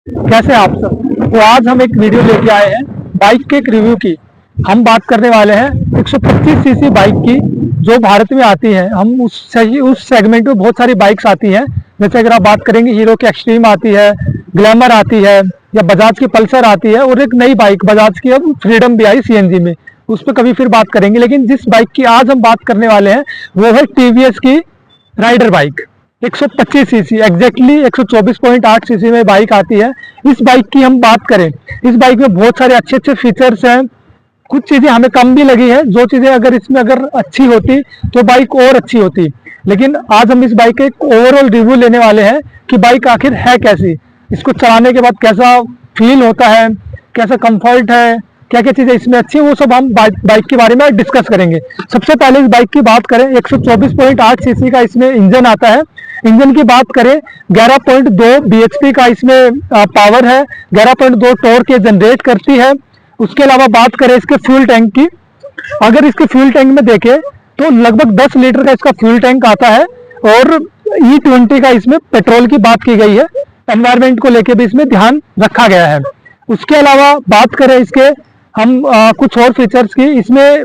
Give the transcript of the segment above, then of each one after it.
कैसे हैं आप सब। तो आज हम एक वीडियो लेके आए हैं बाइक के एक रिव्यू की। हम बात करने वाले हैं 125 सीसी बाइक की जो भारत में आती है। हम उस सेगमेंट में बहुत सारी बाइक्स आती हैं। जैसे अगर आप बात करेंगे हीरो की एक्सट्रीम आती है, ग्लैमर आती है, या बजाज की पल्सर आती है, और एक नई बाइक बजाज की अब फ्रीडम भी आई सीएनजी में। उस पर कभी फिर बात करेंगे, लेकिन जिस बाइक की आज हम बात करने वाले हैं वो है टीवीएस की Raider bike 125 CC, exactly 124.8 CC में बाइक आती है। इस बाइक की हम बात करें, इस बाइक में बहुत सारे अच्छे अच्छे फीचर्स हैं। कुछ चीजें हमें कम भी लगी है, जो चीजें अगर अच्छी होती तो बाइक और अच्छी होती। लेकिन आज हम इस बाइक के एक ओवरऑल रिव्यू लेने वाले हैं कि बाइक आखिर है कैसी, इसको चलाने के बाद कैसा फील होता है, कैसा कंफर्ट है, क्या क्या चीजें इसमें अच्छी है, वो सब हम बाइक के बारे में डिस्कस करेंगे। सबसे पहले इस बाइक की बात करें, 124.8 सीसी का इसमें इंजन आता है। इंजन की बात करें, 11.2 बीएचपी का इसमें पावर है, 11.2 टॉर्क ये जनरेट करती है। उसके अलावा बात करें इसके फ्यूल टैंक की, अगर इसके फ्यूल टैंक में देखें तो लगभग 10 लीटर का इसका फ्यूल टैंक आता है। और E20 का इसमें पेट्रोल की बात की गई है, एनवायरमेंट को लेके भी इसमें ध्यान रखा गया है। उसके अलावा बात करें इसके हम कुछ और फीचर्स की, इसमें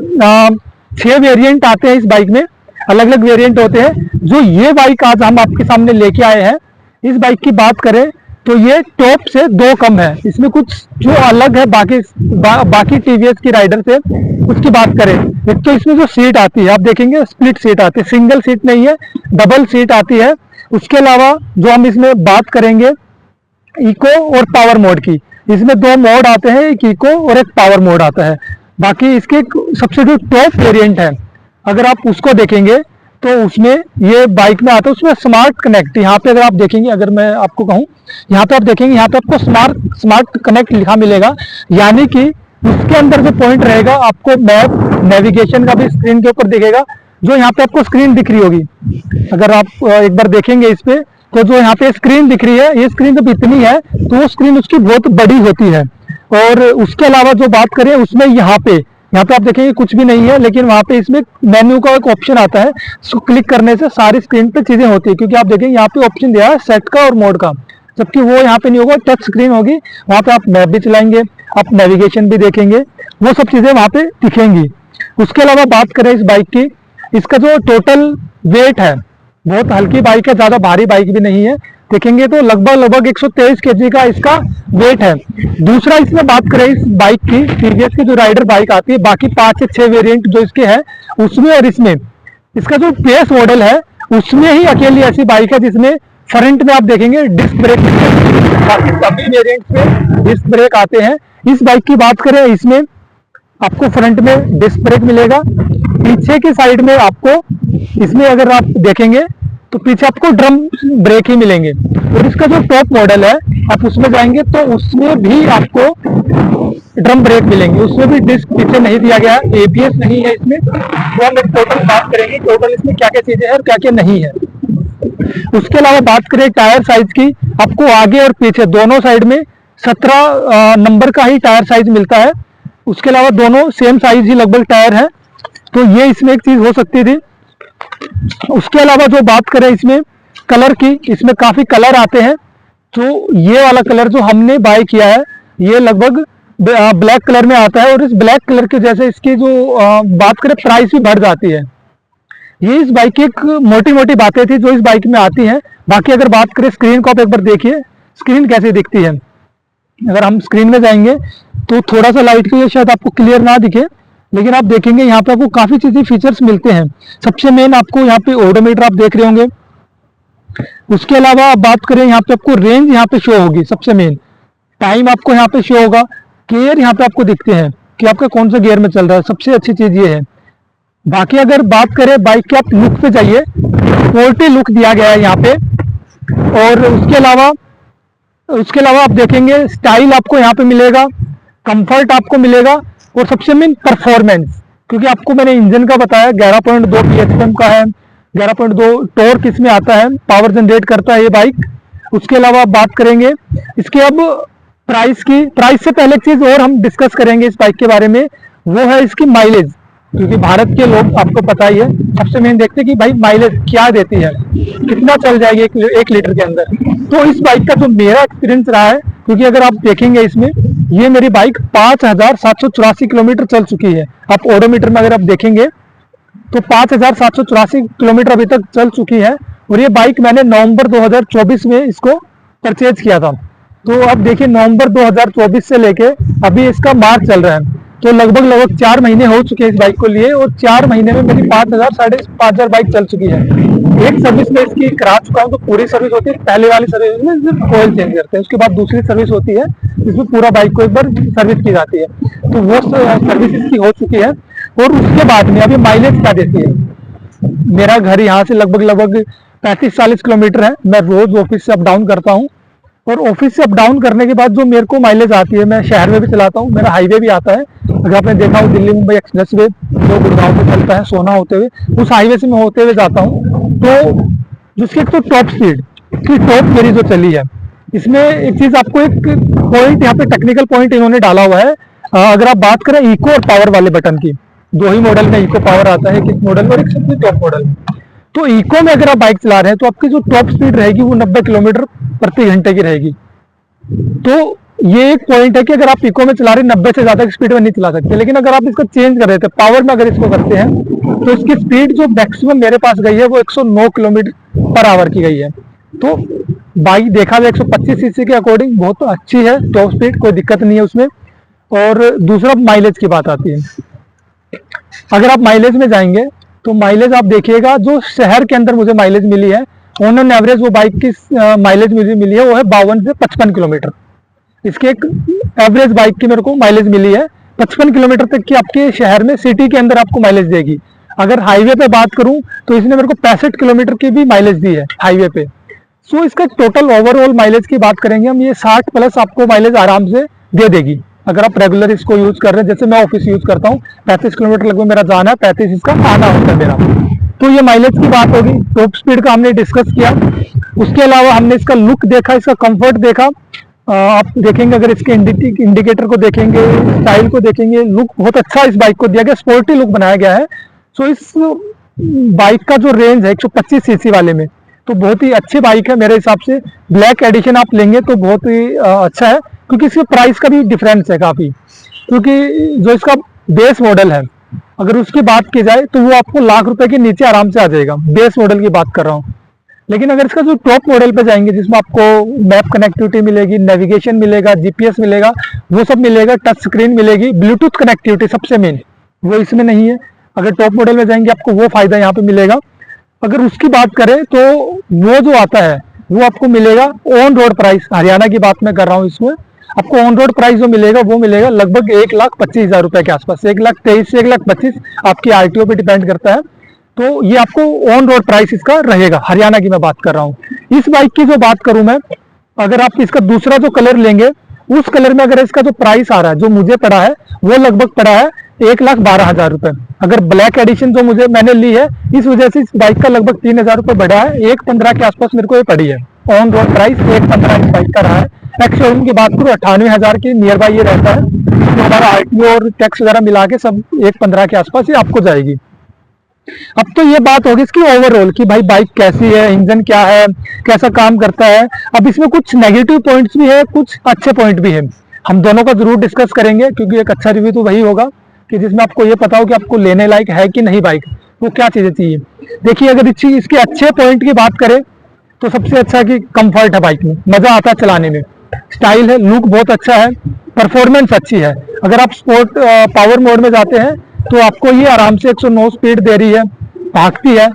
6 वेरिएंट आते हैं इस बाइक में, अलग अलग वेरिएंट होते हैं। जो ये बाइक आज हम आपके सामने लेके आए हैं, इस बाइक की बात करें तो ये टॉप से 2 कम है। इसमें कुछ जो अलग है बाकी टीवीएस की राइडर से, उसकी बात करें, एक तो इसमें जो सीट आती है आप देखेंगे स्प्लिट सीट आती है, सिंगल सीट नहीं है, डबल सीट आती है। उसके अलावा जो हम इसमें बात करेंगे इको और पावर मोड की, इसमें 2 मोड आते हैं, एक इको और एक पावर मोड आता है। बाकी इसके सबसे जो टॉप वेरिएंट है, अगर आप उसको देखेंगे तो उसमें ये बाइक में आता है, उसमें स्मार्ट कनेक्ट, यहाँ पे अगर आप देखेंगे, अगर मैं आपको कहूँ, यहाँ पे आप देखेंगे, यहाँ पे आपको स्मार्ट कनेक्ट लिखा मिलेगा। यानी कि उसके अंदर जो पॉइंट रहेगा, आपको मैप नेविगेशन का भी स्क्रीन के ऊपर दिखेगा। जो यहाँ पे आपको स्क्रीन दिख रही होगी, अगर आप एक बार देखेंगे इस पे, तो जो यहाँ पे स्क्रीन दिख रही है, ये स्क्रीन जब इतनी है तो वो स्क्रीन उसकी बहुत बड़ी होती है। और उसके अलावा जो बात करें उसमें यहाँ पे आप देखेंगे कुछ भी नहीं है, लेकिन वहाँ पे इसमें मेन्यू का एक ऑप्शन आता है, उसको क्लिक करने से सारी स्क्रीन पे चीजें होती है। क्योंकि आप देखेंगे यहाँ पे ऑप्शन दिया है सेट का और मोड का, जबकि वो यहाँ पे नहीं होगा, टच स्क्रीन होगी। वहाँ पे आप मैप भी चलाएंगे, आप नेविगेशन भी देखेंगे, वो सब चीजें वहाँ पे दिखेंगी। उसके अलावा बात करें इस बाइक की, इसका जो टोटल वेट है, बहुत हल्की बाइक है, ज्यादा भारी बाइक भी नहीं है। देखेंगे तो लगभग 123 केजी का इसका वेट है। दूसरा, इसमें बात करें इस बाइक की, टीवीएस की जो राइडर बाइक आती है, बाकी 5 से 6 वेरिएंट जो इसके हैं उसमें और इसमें, इसका जो बेस मॉडल है उसमें ही अकेली ऐसी बाइक है जिसमें फ्रंट में आप देखेंगे डिस्क ब्रेक, बाकी सभी वेरिएंट्स में डिस्क ब्रेक आते हैं। इस बाइक की बात करें, इसमें आपको फ्रंट में डिस्क ब्रेक मिलेगा, पीछे की साइड में आपको इसमें अगर आप देखेंगे तो पीछे आपको ड्रम ब्रेक ही मिलेंगे। और इसका जो टॉप मॉडल है, आप उसमें जाएंगे तो उसमें भी आपको ड्रम ब्रेक मिलेंगे, उसमें भी डिस्क पीछे नहीं दिया गया है, एबीएस नहीं है इसमें। तो हम एक टोटल बात करेंगे, टोटल इसमें क्या क्या चीजें हैं और क्या क्या नहीं है। उसके अलावा बात करें टायर साइज की, आपको आगे और पीछे दोनों साइड में 17 नंबर का ही टायर साइज मिलता है। उसके अलावा दोनों सेम साइज ही लगभग टायर है, तो ये इसमें एक चीज हो सकती थी। उसके अलावा जो बात करें इसमें कलर की, इसमें काफी कलर आते हैं। तो ये वाला कलर जो हमने बाय किया है, ये लगभग ब्लैक कलर में आता है। और इस ब्लैक कलर के जैसे इसकी जो बात करें प्राइस भी बढ़ जाती है। ये इस बाइक की एक मोटी मोटी बातें थी जो इस बाइक में आती हैं। बाकी अगर बात करें स्क्रीन को, आप एक बार देखिए स्क्रीन कैसे दिखती है। अगर हम स्क्रीन में जाएंगे तो थोड़ा सा लाइट की वजह से शायद आपको क्लियर ना दिखे, लेकिन आप देखेंगे यहाँ पे आपको काफी चीजें फीचर्स मिलते हैं। सबसे मेन आपको यहाँ पे ओडोमीटर आप देख रहे होंगे। उसके अलावा आप बात करें, यहाँ पे आपको रेंज यहाँ पे शो होगी, सबसे मेन टाइम आपको यहाँ पे शो होगा, गियर यहाँ पे आपको दिखते हैं कि आपका कौन सा गियर में चल रहा है, सबसे अच्छी चीज ये है। बाकी अगर बात करें बाइक के, आप लुक पे जाइए, स्पोर्टी लुक दिया गया है यहाँ पे। और उसके अलावा आप देखेंगे स्टाइल आपको यहाँ पे मिलेगा, कंफर्ट आपको मिलेगा, और सबसे मेन परफॉर्मेंस। क्योंकि आपको मैंने इंजन का बताया 11.2 bhp का है, 11.2 टॉर्क इसमें आता है, पावर जनरेट करता है ये बाइक। उसके अलावा आप बात करेंगे इसके अब प्राइस की, प्राइस से पहले एक चीज और हम डिस्कस करेंगे इस बाइक के बारे में, वो है इसकी माइलेज। क्योंकि भारत के लोग आपको पता ही है, सबसे मेन देखते हैं कि भाई माइलेज क्या देती है, कितना चल जाएगी 1 लीटर के अंदर। तो इस बाइक का जो मेरा एक्सपीरियंस रहा है क्योंकि अगर आप देखेंगे इसमें, ये मेरी बाइक 5,784 किलोमीटर चल चुकी है। आप ओडोमीटर में अगर आप देखेंगे तो 5,784 किलोमीटर अभी तक चल चुकी है। और ये बाइक मैंने नवंबर 2024 में इसको परचेज किया था। तो अब देखिए नवंबर 2024 से लेके अभी इसका मार्च चल रहा है, तो लगभग 4 महीने हो चुके हैं इस बाइक को लिए, और 4 महीने में मेरी 5,000 साढ़े 5,000 बाइक चल चुकी है। एक सर्विस में इसकी करा चुका हूँ, तो पूरी सर्विस होती है। पहले वाली सर्विस में सिर्फ ऑयल चेंज करते हैं, उसके बाद दूसरी सर्विस होती है जिसमें पूरा बाइक को एक बार सर्विस की जाती है। तो वो सर्विस इसकी हो चुकी है। और उसके बाद में अभी माइलेज क्या देती है, मेरा घर यहाँ से लगभग 35-40 किलोमीटर है। मैं रोज ऑफिस से अप डाउन करता हूँ, और ऑफिस से अप डाउन करने के बाद जो मेरे को माइलेज आती है, मैं शहर में भी चलाता हूँ, मेरा हाईवे भी आता है। अगर आपने देखा हो दिल्ली मुंबई एक्सप्रेस वे जो गुड़गांव से चलता है सोना होते हुए, उस हाईवे से मैं होते हुए जाता हूँ। तो जिसकी एक तो टॉप स्पीड की टॉप मेरी जो चली है, इसमें एक चीज आपको एक पॉइंट यहाँ पे टेक्निकल पॉइंट इन्होंने डाला हुआ है। अगर आप बात करें इको और पावर वाले बटन की, 2 ही मॉडल में इको पावर आता है, एक मॉडल में और एक सबसे टॉप मॉडल में। तो इको में अगर आप बाइक चला रहे हैं तो आपकी जो टॉप स्पीड रहेगी वो 90 किलोमीटर प्रति घंटे की रहेगी। तो ये एक पॉइंट है कि अगर आप इको में चला रहे 90 से ज्यादा की स्पीड में नहीं चला सकते। लेकिन अगर आप इसको चेंज कर रहे थे पावर में, अगर इसको करते हैं तो इसकी स्पीड जो मैक्सिमम मेरे पास गई है वो 109 किलोमीटर पर आवर की गई है। तो बाइक देखा जाए 125 सीसी के अकॉर्डिंग बहुत अच्छी है टॉप स्पीड, कोई दिक्कत नहीं है उसमें। और दूसरा माइलेज की बात आती है। अगर आप माइलेज में जाएंगे तो माइलेज आप देखिएगा, जो शहर के अंदर मुझे माइलेज मिली है ऑन एन एवरेज, वो बाइक की माइलेज मुझे मिली है वो है 52 से 55 किलोमीटर। इसकी एक एवरेज बाइक की मेरे को माइलेज मिली है 55 किलोमीटर तक की, आपके शहर में सिटी के अंदर आपको माइलेज देगी। अगर हाईवे पे बात करूं तो इसने मेरे को 65 किलोमीटर की भी माइलेज दी है हाईवे पे। सो इसका टोटल ओवरऑल माइलेज की बात करेंगे हम, ये 60 प्लस आपको माइलेज आराम से दे देगी अगर आप रेगुलर इसको यूज कर रहे हैं। जैसे मैं ऑफिस यूज करता हूँ, 35 किलोमीटर लगभग मेरा जाना है, 35 इसका आना होता है मेरा। तो ये माइलेज की बात होगी। टॉप स्पीड का हमने डिस्कस किया। उसके अलावा हमने इसका लुक देखा, इसका कंफर्ट देखा। आप देखेंगे अगर इसके इंडिकेटर को देखेंगे, स्टाइल को देखेंगे, लुक बहुत अच्छा इस बाइक को दिया गया, स्पोर्टी लुक बनाया गया है। सो इस बाइक का जो रेंज है 125 सीसी वाले में, तो बहुत ही अच्छी बाइक है मेरे हिसाब से। ब्लैक एडिशन आप लेंगे तो बहुत ही अच्छा है, क्योंकि इसके प्राइस का भी डिफरेंस है काफी। क्योंकि जो इसका बेस मॉडल है अगर उसकी बात की जाए तो वो आपको ₹1,00,000 के नीचे आराम से आ जाएगा, बेस मॉडल की बात कर रहा हूँ। लेकिन अगर इसका जो टॉप मॉडल पे जाएंगे जिसमें आपको मैप कनेक्टिविटी मिलेगी, नेविगेशन मिलेगा, जीपीएस मिलेगा, वो सब मिलेगा, टच स्क्रीन मिलेगी, ब्लूटूथ कनेक्टिविटी सबसे मेन वो इसमें नहीं है। अगर टॉप मॉडल में जाएंगे आपको वो फायदा यहाँ पे मिलेगा। अगर उसकी बात करें तो वो जो आता है वो आपको मिलेगा ऑन रोड प्राइस, हरियाणा की बात मैं कर रहा हूँ इसमें, आपको ऑन रोड प्राइस जो मिलेगा वो मिलेगा लगभग 1,25,000 रुपए के आसपास, 1,23,000 से 1,25,000 आपकी आरटीओ पे डिपेंड करता है। तो ये आपको ऑन रोड प्राइस इसका रहेगा, हरियाणा की मैं बात कर रहा हूँ। इस बाइक की जो बात करूं मैं, अगर आप इसका दूसरा जो कलर लेंगे उस कलर में अगर इसका जो प्राइस आ रहा है जो मुझे पड़ा है वो लगभग पड़ा है 1,12,000 रुपए। अगर ब्लैक एडिशन जो मैंने ली है इस वजह से इस बाइक का लगभग 3,000 रुपए बढ़ा है, 1,15 के आसपास मेरे को ये पड़ी है। ऑन रोड प्राइस 1,15 इस बाइक का रहा है। एक्स शोरूम की बात करूँ 98,000 के नियर बाई ये रहता है। तो हमारा आरटीओ और टैक्स वगैरह मिला के सब 1,15 के आसपास ये आपको जाएगी। अब तो ये बात होगी इसकी ओवरऑल कि भाई बाइक कैसी है, इंजन क्या है, कैसा काम करता है। अब इसमें कुछ नेगेटिव पॉइंट्स भी है, कुछ अच्छे पॉइंट भी है, हम दोनों का जरूर डिस्कस करेंगे। क्योंकि एक अच्छा रिव्यू तो वही होगा कि जिसमें आपको ये पता हो कि आपको लेने लायक है कि नहीं बाइक, वो क्या चीजें चाहिए। देखिए अगर इसके अच्छे पॉइंट की बात करें तो सबसे अच्छा कि कंफर्ट है बाइक में, मजा आता है चलाने में, स्टाइल है, लुक बहुत अच्छा है, परफॉर्मेंस अच्छी है। अगर आप स्पोर्ट पावर मोड में जाते हैं तो आपको ये आराम से 109 स्पीड दे रही है, भागती है,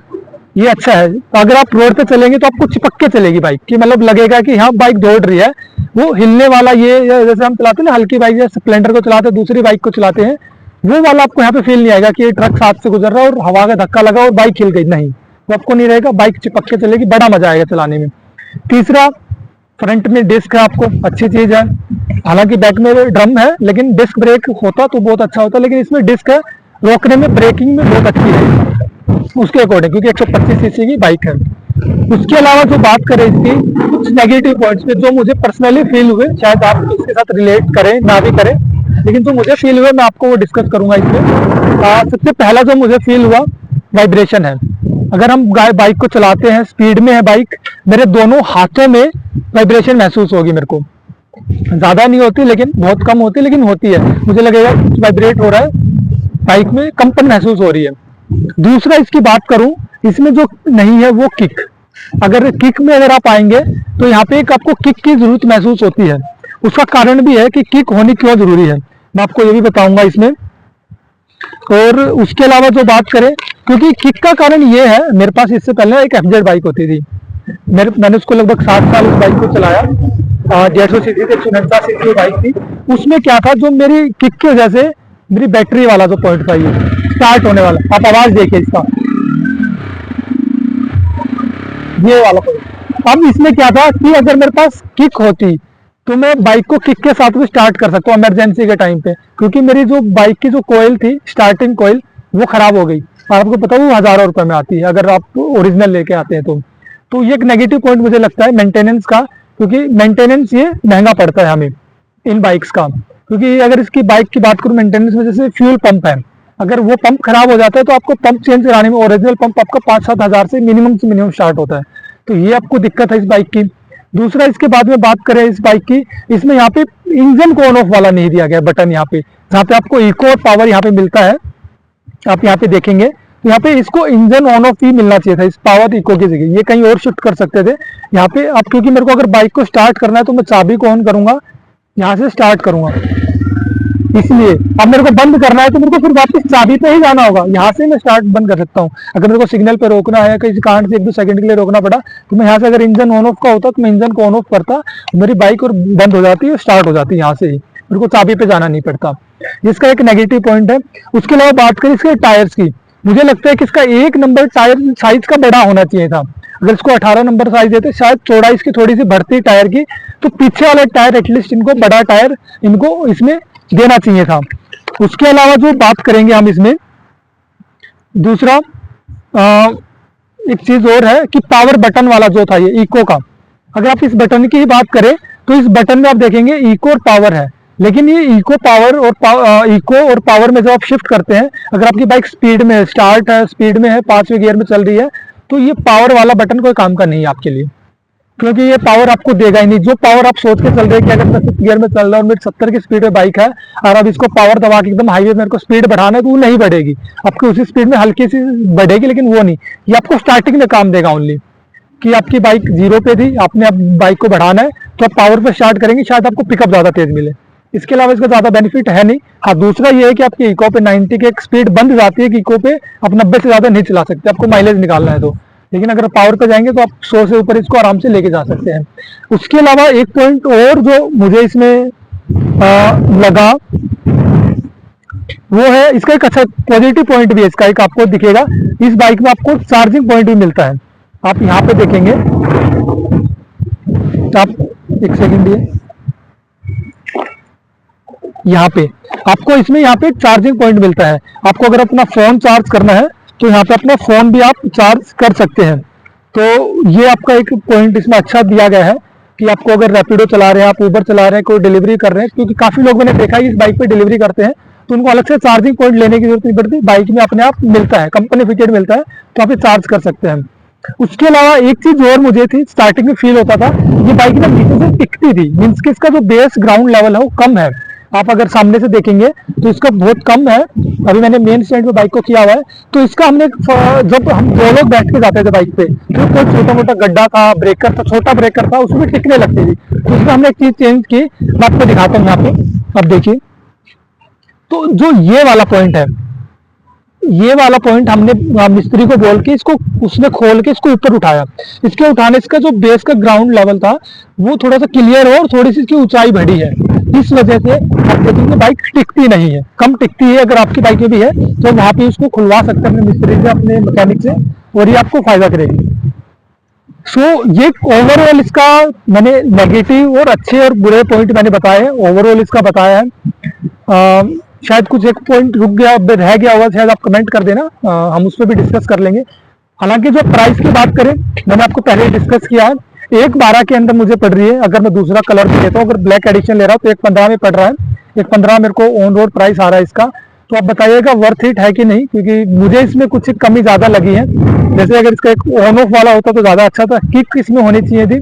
ये अच्छा है। अगर आप रोड पे चलेंगे तो आपको चिपक के चलेगी बाइक की, मतलब लगेगा कि हाँ बाइक दौड़ रही है। वो हिलने वाला ये जैसे हम चलाते हैं ना हल्की बाइक, जैसे स्प्लेंडर को चलाते हैं, दूसरी बाइक को चलाते हैं, वो वाला आपको यहाँ पे फील नहीं आएगा कि ये ट्रक साथ से गुजर रहा है और हवा का धक्का लगा और बाइक हिल गई, नहीं वो आपको नहीं रहेगा। बाइक चिपक के चलेगी, बड़ा मजा आएगा चलाने में। तीसरा, फ्रंट में डिस्क है, आपको अच्छी चीज है। हालांकि बैक में ड्रम है लेकिन डिस्क ब्रेक होता तो बहुत अच्छा होता, लेकिन इसमें डिस्क है, रोकने में ब्रेकिंग में बहुत अच्छी है उसके अकॉर्डिंग, क्योंकि 125 सीसी की बाइक है। उसके अलावा जो बात करें इसकी कुछ नेगेटिव पॉइंट्स पे जो मुझे पर्सनली फील हुए, शायद आप इसके साथ रिलेट करें ना भी करें, लेकिन जो मुझे फील हुए मैं आपको वो डिस्कस करूंगा इसमें। सबसे पहला जो मुझे फील हुआ वाइब्रेशन है। अगर हम बाइक को चलाते हैं, स्पीड में है बाइक, मेरे दोनों हाथों में वाइब्रेशन महसूस होगी मेरे को। ज्यादा नहीं होती, लेकिन बहुत कम होती, लेकिन होती है। मुझे लगेगा वाइब्रेट हो रहा है, बाइक में कंपन महसूस हो रही है। दूसरा इसकी बात करूं, इसमें जो नहीं है वो किक। अगर किक में अगर आप आएंगे तो यहाँ पे एक आपको किक की जरूरत महसूस होती है। उसका कारण भी है कि किक होनी क्यों जरूरी है, मैं आपको ये भी बताऊंगा इसमें। और उसके अलावा जो बात करें, क्योंकि किक का कारण ये है, मेरे पास इससे पहले एक एफजेड बाइक होती थी, मैंने उसको लगभग 7 साल उस बाइक को चलाया। 150 सीसी 149 सीसी की बाइक थी। उसमें क्या था, जो मेरी किक की वजह से मेरी बैटरी वाला जो पॉइंट था, ये स्टार्ट होने वाला, आप आवाज देखिए इसका, ये वाला पॉइंट। अब इसमें क्या था कि अगर मेरे पास किक होती तो मैं बाइक को किक के साथ भी स्टार्ट कर सकता हूँ इमरजेंसी के टाइम पे, क्योंकि मेरी जो बाइक की जो कोयल थी, स्टार्टिंग कोयल, वो खराब हो गई। और आपको पता है वो हजारों रुपए में आती है अगर आप ओरिजिनल लेके आते हैं तो ये एक नेगेटिव पॉइंट मुझे लगता है मेंटेनेंस का, क्योंकि मेंटेनेंस ये महंगा पड़ता है हमें इन बाइक्स का। क्योंकि अगर इसकी बाइक की बात करूं मेंटेनेंस में, जैसे फ्यूल पंप है, अगर वो पंप खराब हो जाता है तो आपको पंप चेंज कराने में ओरिजिनल पंप आपका 5-7 हजार से मिनिमम स्टार्ट होता है। तो ये आपको दिक्कत है इस बाइक की। दूसरा, इसके बाद में बात करें इस बाइक की, इसमें यहाँ पे इंजन को ऑन ऑफ वाला नहीं दिया गया बटन, यहाँ पे जहाँ पे आपको इको और पावर यहाँ पे मिलता है, आप यहाँ पे देखेंगे तो यहाँ पे इसको इंजन ऑन ऑफ ही मिलना चाहिए था इस पावर इको की जगह, ये कहीं और शिफ्ट कर सकते थे यहाँ पे। अब क्योंकि मेरे को अगर बाइक को स्टार्ट करना है तो मैं चाबी को ऑन करूंगा, यहाँ से स्टार्ट करूंगा, इसलिए अब मेरे को बंद करना है तो मेरे को फिर वापस चाबी पे ही जाना होगा, यहाँ से मैं स्टार्ट बंद कर सकता हूँ। अगर मेरे को सिग्नल पे रोकना है, किसी कारण से 1-2 सेकंड के लिए रोकना पड़ा, तो मैं यहाँ से, अगर इंजन ऑन ऑफ का होता तो मैं इंजन को ऑन ऑफ करता, मेरी बाइक और बंद हो जाती है, स्टार्ट हो जाती है यहाँ से ही, मेरे को चाबी पे जाना नहीं पड़ता। इसका एक नेगेटिव पॉइंट है। उसके अलावा बात करें इसके टायर्स की, मुझे लगता है कि इसका 1 नंबर टायर साइज का बड़ा होना चाहिए था। अगर इसको 18 नंबर साइज देते, शायद चौड़ाई इसकी थोड़ी सी बढ़ती टायर की, तो पीछे वाला टायर एटलीस्ट इनको बड़ा टायर इनको इसमें देना चाहिए था। उसके अलावा जो बात करेंगे हम इसमें, दूसरा एक चीज और है कि पावर बटन वाला जो था ये इको का, अगर आप इस बटन की ही बात करें तो इस बटन में आप देखेंगे इको और पावर है, लेकिन ये इको पावर और इको और पावर में जब आप शिफ्ट करते हैं, अगर आपकी बाइक स्पीड में है, स्टार्ट है, स्पीड में है, 5वें गियर में चल रही है, तो ये पावर वाला बटन कोई काम का नहीं है आपके लिए, क्योंकि ये पावर आपको देगा ही नहीं। जो पावर आप सोच के चल रहे हैं कि अगर मैं 5th गियर में चल रहा हूँ और मेरी 70 की स्पीड में बाइक है और अब इसको पावर दबा के एकदम हाईवे मेरे को स्पीड बढ़ाना है, तो वो नहीं बढ़ेगी, आपकी उसी स्पीड में हल्की सी बढ़ेगी, लेकिन वो नहीं, ये आपको स्टार्टिंग में काम देगा ओनली, कि आपकी बाइक 0 पे थी, आपने अब बाइक को बढ़ाना है तो आप पावर पे स्टार्ट करेंगे, शायद आपको पिकअप ज्यादा तेज मिले। इसके अलावा इसका ज्यादा बेनिफिट है नहीं। हाँ, दूसरा ये है कि आपकी इको पे 90 की एक स्पीड बंद जाती है कि इको पे आप 90 से ज्यादा नहीं चला सकते, आपको माइलेज निकालना है तो, लेकिन अगर पावर पे जाएंगे तो आप 100 से ऊपर इसको आराम से लेके जा सकते हैं। उसके अलावा एक पॉइंट और जो मुझे इसमें लगा, वो है इसका एक अच्छा पॉजिटिव पॉइंट भी है इसका, एक आपको दिखेगा, इस बाइक में आपको चार्जिंग पॉइंट भी मिलता है। आप यहाँ पे देखेंगे, आप एक सेकंड दिए, यहाँ पे आपको इसमें यहाँ पे चार्जिंग पॉइंट मिलता है। आपको अगर अपना फोन चार्ज करना है तो यहाँ पे अपना फोन भी आप चार्ज कर सकते हैं। तो ये आपका एक पॉइंट इसमें अच्छा दिया गया है कि आपको अगर रैपिडो चला रहे हैं, आप उबर चला रहे हैं, कोई डिलीवरी कर रहे हैं, क्योंकि काफी लोग मैंने देखा है इस बाइक पे डिलीवरी करते हैं तो उनको अलग से चार्जिंग पॉइंट लेने की जरूरत नहीं पड़ती, बाइक में अपने आप मिलता है, कंपनी फिटेड मिलता है, तो आप ये चार्ज कर सकते हैं। उसके अलावा एक चीज और मुझे थी, स्टार्टिंग में फील होता था, ये बाइक ना नीचे से टिकती थी, मीन्स कि इसका जो बेस ग्राउंड लेवल है वो कम है। आप अगर सामने से देखेंगे तो इसका बहुत कम है। अभी मैंने मेन स्टैंड पे बाइक को किया हुआ है, तो इसका हमने जब हम 2 लोग बैठ के जाते थे बाइक पे, तो कोई छोटा मोटा गड्ढा था, ब्रेकर था, छोटा ब्रेकर था, उसमें टिकने लगती थी। तो इसमें हमने एक चीज चेंज की, मैं आपको दिखाता हूँ यहाँ पे, अब देखिए। तो जो ये वाला पॉइंट है, ये वाला पॉइंट हमने मिस्त्री को बोल के इसको, उसने खोल के इसको ऊपर उठाया। इसके उठाने से जो बेस का ग्राउंड लेवल था वो थोड़ा सा क्लियर हो और थोड़ी सी इसकी ऊंचाई बढ़ी है। इस वजह से आप देखेंगे बाइक टिकती नहीं है, कम टिकती है। अगर आपकी बाइक में भी है तो वहां पे उसको खुलवा सकते हैं अपने मिस्त्री से, अपने मैकेनिक से, और ये आपको फायदा करेगी। ये ओवरऑल इसका मैंने नेगेटिव और अच्छे और बुरे पॉइंट मैंने बताए हैं, ओवरऑल इसका बताया है। शायद कुछ एक पॉइंट रुक गया, रह गया होगा, शायद आप कमेंट कर देना, हम उस पर भी डिस्कस कर लेंगे। हालांकि जो प्राइस की बात करें, मैंने आपको पहले डिस्कस किया है, 1,12 के अंदर मुझे पड़ रही है। अगर मैं दूसरा कलर भी लेता हूँ, अगर ब्लैक एडिशन ले रहा हूँ तो 1,15 में पड़ रहा है। 1,15 मेरे को ऑन रोड प्राइस आ रहा है इसका। तो आप बताइएगा वर्थ इट है कि नहीं, क्योंकि मुझे इसमें कुछ कमी ज्यादा लगी है। जैसे अगर इसका एक ऑन ऑफ वाला होता तो ज्यादा अच्छा था, किक इसमें होनी चाहिए थी।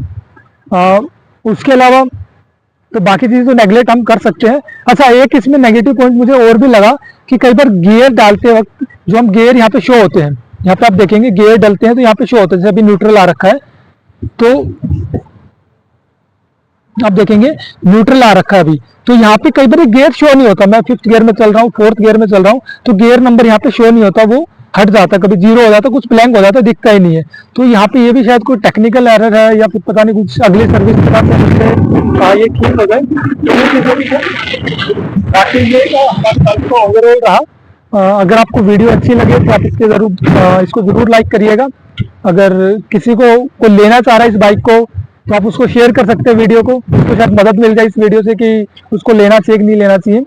उसके अलावा तो बाकी चीजें तो नेगलेक्ट हम कर सकते हैं। अच्छा, एक इसमें नेगेटिव पॉइंट मुझे और भी लगा कि कई बार गियर डालते वक्त जो हम गियर यहाँ पे शो होते हैं, यहाँ पे आप देखेंगे गियर डलते हैं तो यहाँ पे शो होते हैं, जैसे अभी न्यूट्रल आ रखा है तो आप देखेंगे न्यूट्रल आ रखा है अभी, तो यहाँ पे कई बार गियर शो नहीं होता। मैं 5th गियर में चल रहा हूँ, 4th गियर में चल रहा हूँ, तो गियर नंबर यहाँ पे शो नहीं होता, वो हट जाता है, कभी 0 हो जाता है, कुछ ब्लैंक हो जाता है, दिखता ही नहीं है। तो यहाँ पे ये भी शायद कोई टेक्निकल एरर है या फिर पता नहीं कुछ अगली सर्विस के बाद ये ठीक हो जाए, तो ये चीजें भी है। बाकी ये हमारा ओवरऑल रहा। अगर आपको वीडियो अच्छी लगे तो आप इसको जरूर लाइक करिएगा। अगर किसी को लेना चाह रहा है इस बाइक को तो आप उसको शेयर कर सकते हैं वीडियो को, उसको शायद मदद मिल जाए इस वीडियो से कि उसको लेना चाहिए कि नहीं लेना चाहिए।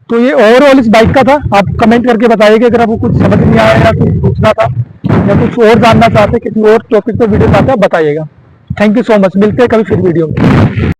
तो ये ओवरऑल इस बाइक का था। आप कमेंट करके बताइएगा अगर आपको कुछ समझ नहीं आया या कुछ पूछना था या कुछ और जानना चाहते, किसी और टॉपिक पर वीडियो चाहते हैं, बताइएगा। थैंक यू सो मच, मिलते हैं कभी फिर वीडियो में।